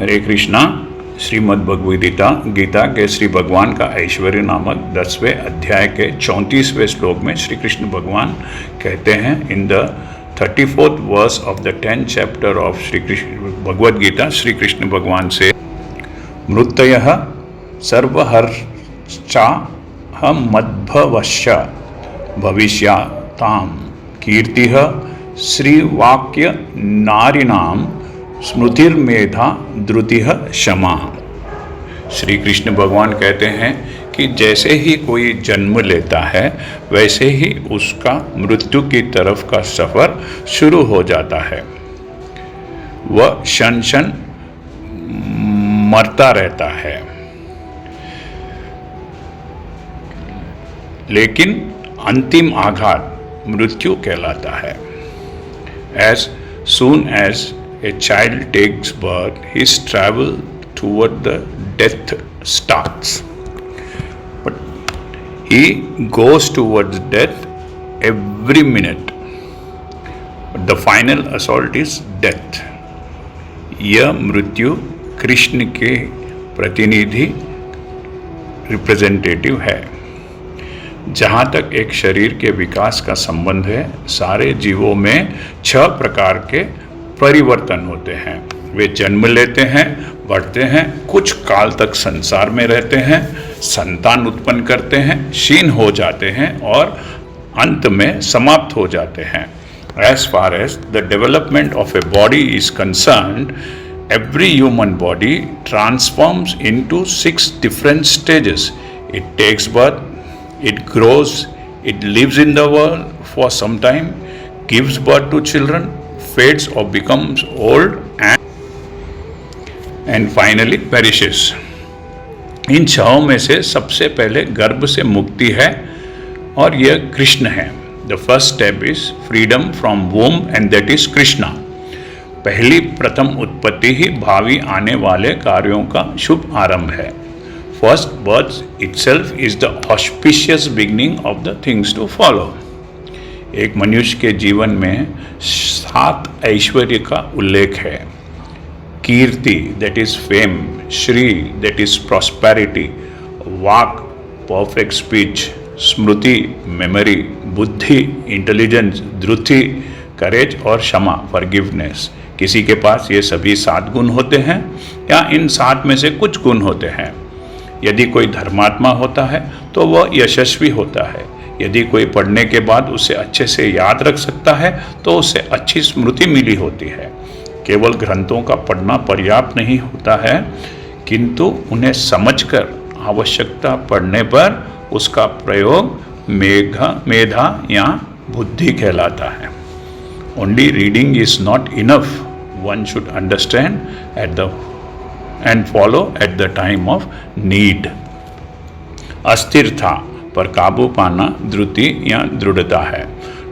हरे कृष्णा। श्रीमद् भगवद गीता के श्री भगवान का ऐश्वर्य नामक 10वें अध्याय के 34वें श्लोक में श्री कृष्ण भगवान कहते हैं, in the 34th verse of the 10th chapter of Shri Krishna Bhagavad Gita, Shri Krishna भगवान से मृतयः सर्वहर्षाहमद्भवश्च भविष्यतां कीर्तिः श्रीवाक्य नारिणां स्मृतिर्मेधा धृतिः क्षमा। श्री कृष्ण भगवान कहते हैं कि जैसे ही कोई जन्म लेता है वैसे ही उसका मृत्यु की तरफ का सफर शुरू हो जाता है। वह क्षण क्षण मरता रहता है, लेकिन अंतिम आघात मृत्यु कहलाता है। As soon as a child takes birth, his travel toward the death starts. But he goes towards death every minute. But the final assault is death. यह मृत्यु कृष्ण के प्रतिनिधि रिप्रेजेंटेटिव है। जहाँ तक एक शरीर के विकास का संबंध है, सारे जीवों में 6 प्रकार के परिवर्तन होते हैं। वे जन्म लेते हैं, बढ़ते हैं, कुछ काल तक संसार में रहते हैं, संतान उत्पन्न करते हैं, क्षीण हो जाते हैं और अंत में समाप्त हो जाते हैं। As far as the development of a body is concerned, every human body transforms into 6 different stages. It takes birth, it grows, it lives in the world for some time, gives birth to children, fades or becomes old, and finally perishes. इन 6 में से सबसे पहले गर्भ से मुक्ति है और यह कृष्ण है। The first step is freedom from womb and that is Krishna. पहली प्रथम उत्पत्ति ही भावी आने वाले कार्यों का शुभ आरंभ है। First birth itself is the auspicious beginning of the things to follow. एक मनुष्य के जीवन में 7 ऐश्वर्य का उल्लेख है। कीर्ति, that is fame, Shri, that is prosperity, walk, perfect speech, Smriti, memory, बुद्धि, intelligence, धृति, courage और क्षमा, forgiveness। किसी के पास ये सभी 7 गुण होते हैं या इन 7 में से कुछ गुण होते हैं। यदि कोई धर्मात्मा होता है तो वह यशस्वी होता है। यदि कोई पढ़ने के बाद उसे अच्छे से याद रख सकता है तो उसे अच्छी स्मृति मिली होती है। केवल ग्रंथों का पढ़ना पर्याप्त नहीं होता है, किंतु उन्हें समझकर आवश्यकता पड़ने पर उसका प्रयोग मेधा या बुद्धि कहलाता है। Only reading is not enough, one should understand and follow at the time of need. अस्थिरता पर काबू पाना धृति या दृढ़ता है।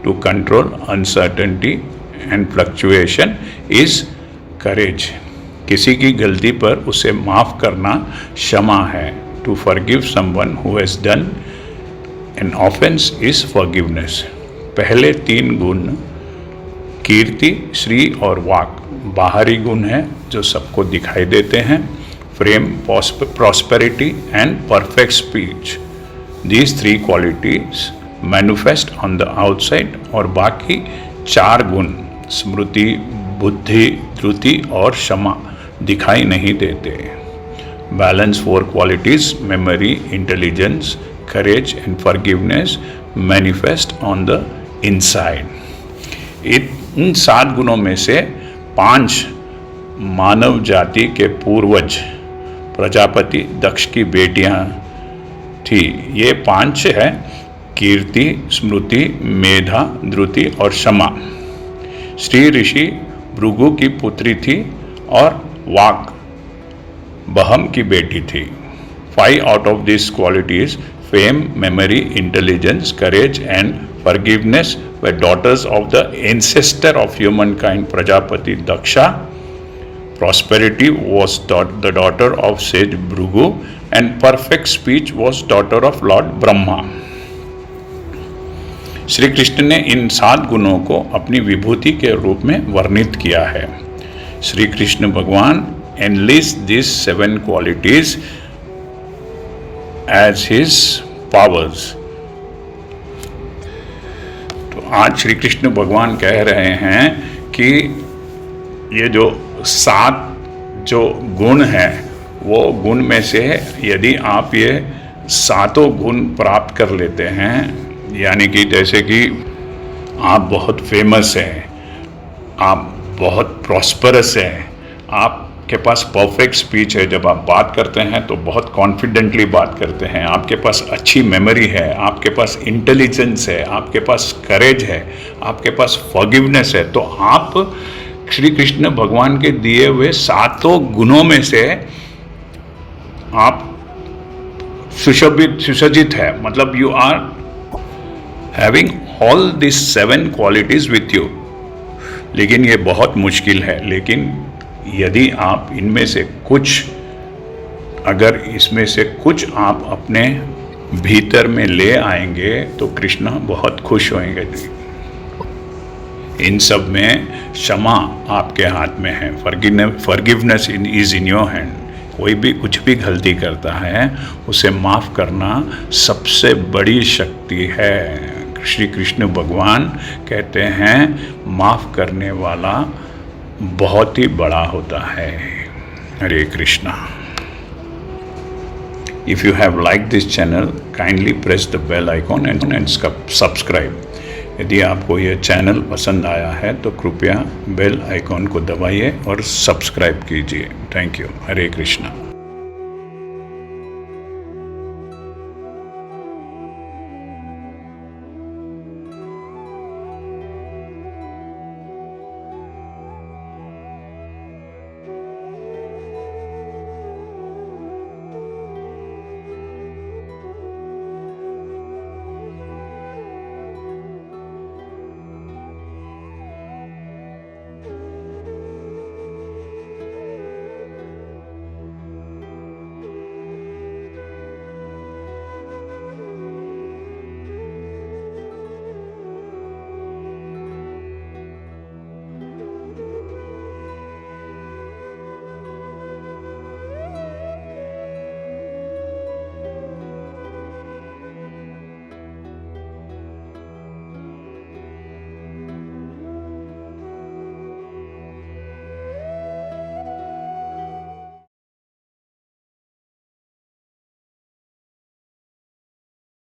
To control uncertainty and fluctuation is courage. किसी की गलती पर उसे माफ करना क्षमा है। To forgive someone who has done an offense is forgiveness. पहले 3 गुण कीर्ति, श्री और वाक बाहरी गुण है जो सबको दिखाई देते हैं। Frame, prosperity and perfect speech, these 3 qualities manifest on the outside और बाकी 4 गुण स्मृति, बुद्धि, धृति और क्षमा दिखाई नहीं देते। Balance 4 qualities memory, intelligence, courage and forgiveness manifest on the inside. इन 7 गुणों में से 5 मानव जाति के पूर्वज प्रजापति दक्ष की बेटियां थी। ये 5 है कीर्ति, स्मृति, मेधा, धृति और क्षमा। श्री ऋषि भृगु की पुत्री थी और वाक बहम की बेटी थी। 5 out of this qualities fame, memory, intelligence, courage and forgiveness were daughters of the ancestor of humankind Prajapati Daksha. Prosperity was the daughter of sage Bhrigu and perfect speech was daughter of Lord Brahma. Shri Krishna ने इन 7 गुणों को अपनी विभूति के रूप में वर्णित किया है। श्री कृष्ण भगवान enlist these 7 qualities as his powers. तो आज श्री कृष्ण भगवान कह रहे हैं कि ये जो 7 जो गुण हैं, वो गुण में से यदि आप ये 7 गुण प्राप्त कर लेते हैं, यानी कि जैसे कि आप बहुत फेमस हैं, आप बहुत प्रॉस्परस हैं, आपके पास परफेक्ट स्पीच है, जब आप बात करते हैं तो बहुत कॉन्फिडेंटली बात करते हैं, आपके पास अच्छी मेमोरी है, आपके पास इंटेलिजेंस है, आपके पास करेज है, आपके पास फॉरगिवनेस है, तो आप श्री कृष्ण भगवान के दिए हुए 7 गुणों में से आप सुसज्जित है, मतलब you are having all this 7 qualities with you. लेकिन ये बहुत मुश्किल है, लेकिन यदि आप इनमें से कुछ, अगर इसमें से कुछ आप अपने भीतर में ले आएंगे तो कृष्ण बहुत खुश होंगे। इन सब में क्षमा आपके हाथ में है, forgiveness is in your hand. कोई भी कुछ भी गलती करता है उसे माफ़ करना सबसे बड़ी शक्ति है। श्री कृष्ण भगवान कहते हैं माफ़ करने वाला बहुत ही बड़ा होता है। Hare Krishna. If you have like this channel, kindly press the bell icon and subscribe. यदि आपको यह चैनल पसंद आया है तो कृपया बेल आइकॉन को दबाइए और सब्सक्राइब कीजिए। Thank you. हरे कृष्णा।